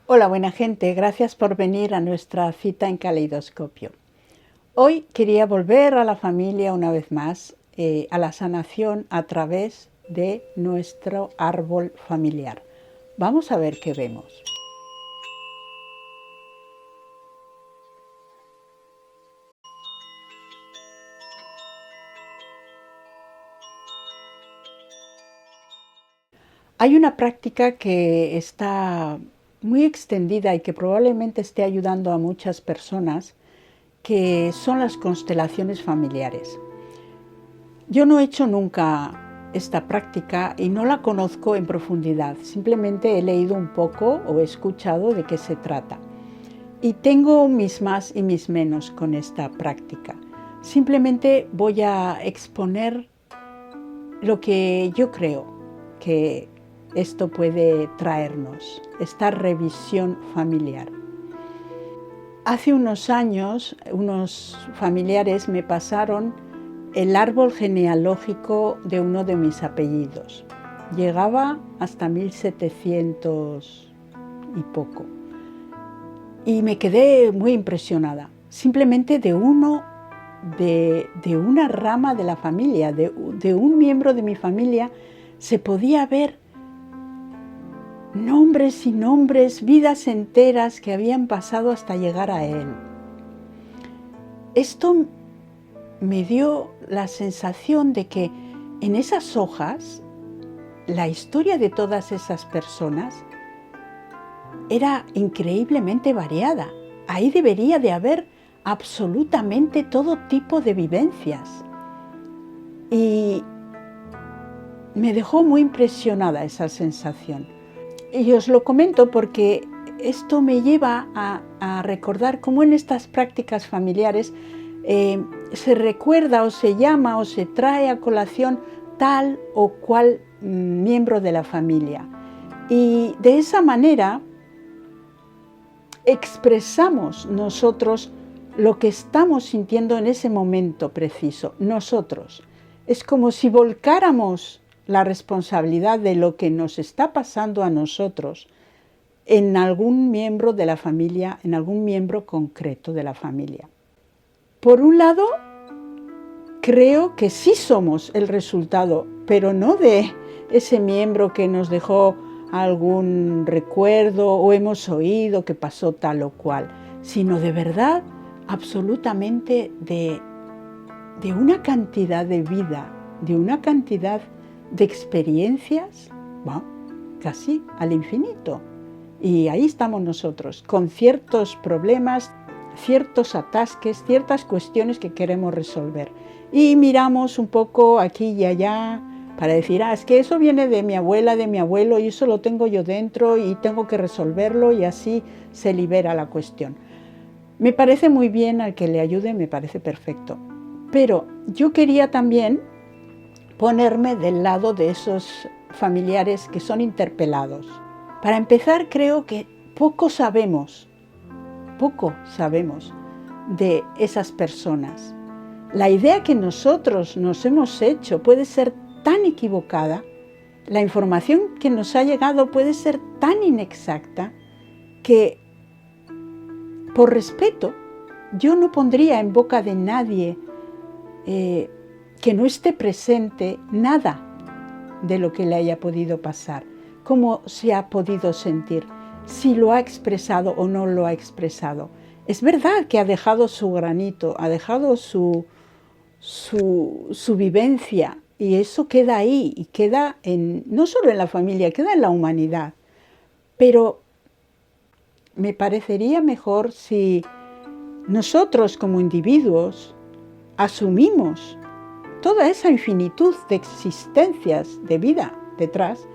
Hola, buena gente, gracias por venir a nuestra cita en Caleidoscopio. Hoy quería volver a la familia una vez más, a la sanación a través de nuestro árbol familiar. Vamos a ver qué vemos. Hay una práctica que está muy extendida y que probablemente esté ayudando a muchas personas, que son las constelaciones familiares. Yo no he hecho nunca esta práctica y no la conozco en profundidad, simplemente he leído un poco o he escuchado de qué se trata. Y tengo mis más y mis menos con esta práctica. Simplemente voy a exponer lo que yo creo que esto puede traernos, esta revisión familiar. Hace unos años, unos familiares me pasaron el árbol genealógico de uno de mis apellidos. Llegaba hasta 1700 y poco. Y me quedé muy impresionada, simplemente de una rama de la familia, de un miembro de mi familia, se podía ver nombres y nombres, vidas enteras que habían pasado hasta llegar a él. Esto me dio la sensación de que en esas hojas, la historia de todas esas personas era increíblemente variada. Ahí debería de haber absolutamente todo tipo de vivencias. Y me dejó muy impresionada esa sensación. Y os lo comento porque esto me lleva a recordar cómo en estas prácticas familiares se recuerda o se llama o se trae a colación tal o cual miembro de la familia. Y de esa manera expresamos nosotros lo que estamos sintiendo en ese momento preciso, nosotros. Es como si volcáramos la responsabilidad de lo que nos está pasando a nosotros en algún miembro de la familia, en algún miembro concreto de la familia. Por un lado, creo que sí somos el resultado, pero no de ese miembro que nos dejó algún recuerdo o hemos oído que pasó tal o cual, sino de verdad, absolutamente de una cantidad de vida, de una cantidad de experiencias, bueno, casi al infinito. Y ahí estamos nosotros, con ciertos problemas, ciertos atasques, ciertas cuestiones que queremos resolver. Y miramos un poco aquí y allá para decir, es que eso viene de mi abuela, de mi abuelo, y eso lo tengo yo dentro y tengo que resolverlo, y así se libera la cuestión. Me parece muy bien, al que le ayude me parece perfecto. Pero yo quería también ponerme del lado de esos familiares que son interpelados. Para empezar, creo que poco sabemos de esas personas. La idea que nosotros nos hemos hecho puede ser tan equivocada, la información que nos ha llegado puede ser tan inexacta, que por respeto yo no pondría en boca de nadie que no esté presente nada de lo que le haya podido pasar, cómo se ha podido sentir, si lo ha expresado o no lo ha expresado. Es verdad que ha dejado su granito, ha dejado su vivencia, y eso queda ahí, y queda no solo en la familia, queda en la humanidad. Pero me parecería mejor si nosotros como individuos asumimos toda esa infinitud de existencias de vida detrás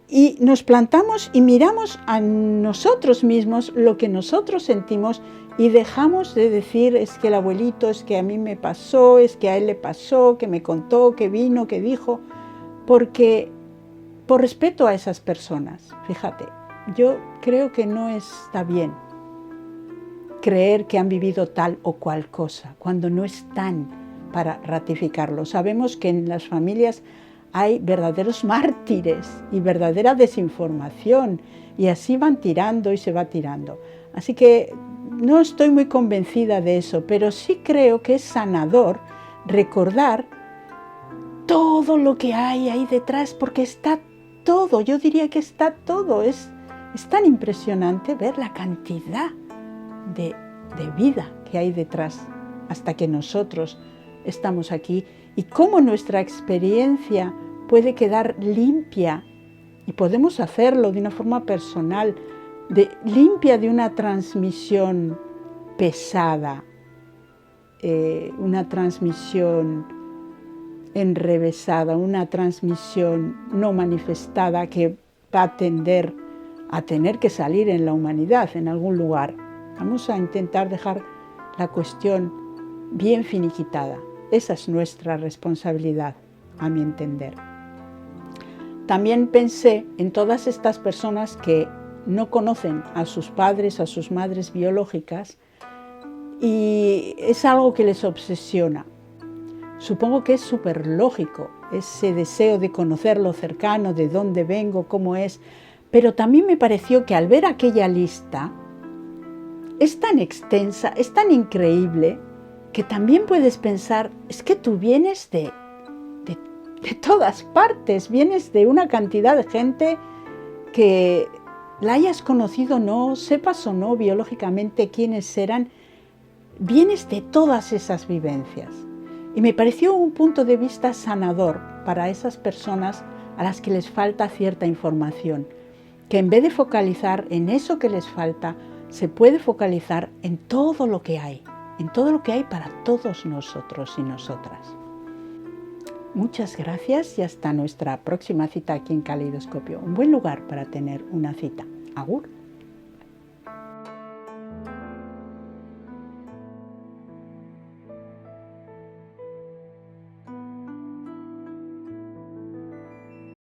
y nos plantamos y miramos a nosotros mismos lo que nosotros sentimos, y dejamos de decir es que el abuelito, es que a mí me pasó, es que a él le pasó, que me contó, que vino, que dijo, porque por respeto a esas personas, fíjate, yo creo que no está bien creer que han vivido tal o cual cosa, cuando no están para ratificarlo. Sabemos que en las familias hay verdaderos mártires y verdadera desinformación, y así van tirando y se va tirando. Así que no estoy muy convencida de eso, pero sí creo que es sanador recordar todo lo que hay ahí detrás, porque está todo, yo diría que está todo. Es tan impresionante ver la cantidad de vida que hay detrás hasta que nosotros estamos aquí y cómo nuestra experiencia puede quedar limpia, y podemos hacerlo de una forma personal, limpia de una transmisión pesada, una transmisión enrevesada, una transmisión no manifestada que va a tender a tener que salir en la humanidad en algún lugar. Vamos a intentar dejar la cuestión bien finiquitada. Esa es nuestra responsabilidad, a mi entender. También pensé en todas estas personas que no conocen a sus padres, a sus madres biológicas, y es algo que les obsesiona. Supongo que es súper lógico ese deseo de conocerlo cercano, de dónde vengo, cómo es, pero también me pareció que al ver aquella lista, es tan extensa, es tan increíble, que también puedes pensar, es que tú vienes de todas partes, vienes de una cantidad de gente que la hayas conocido o no, sepas o no biológicamente quiénes eran, vienes de todas esas vivencias. Y me pareció un punto de vista sanador para esas personas a las que les falta cierta información, que en vez de focalizar en eso que les falta, se puede focalizar en todo lo que hay para todos nosotros y nosotras. Muchas gracias y hasta nuestra próxima cita aquí en Caleidoscopio. Un buen lugar para tener una cita. Agur.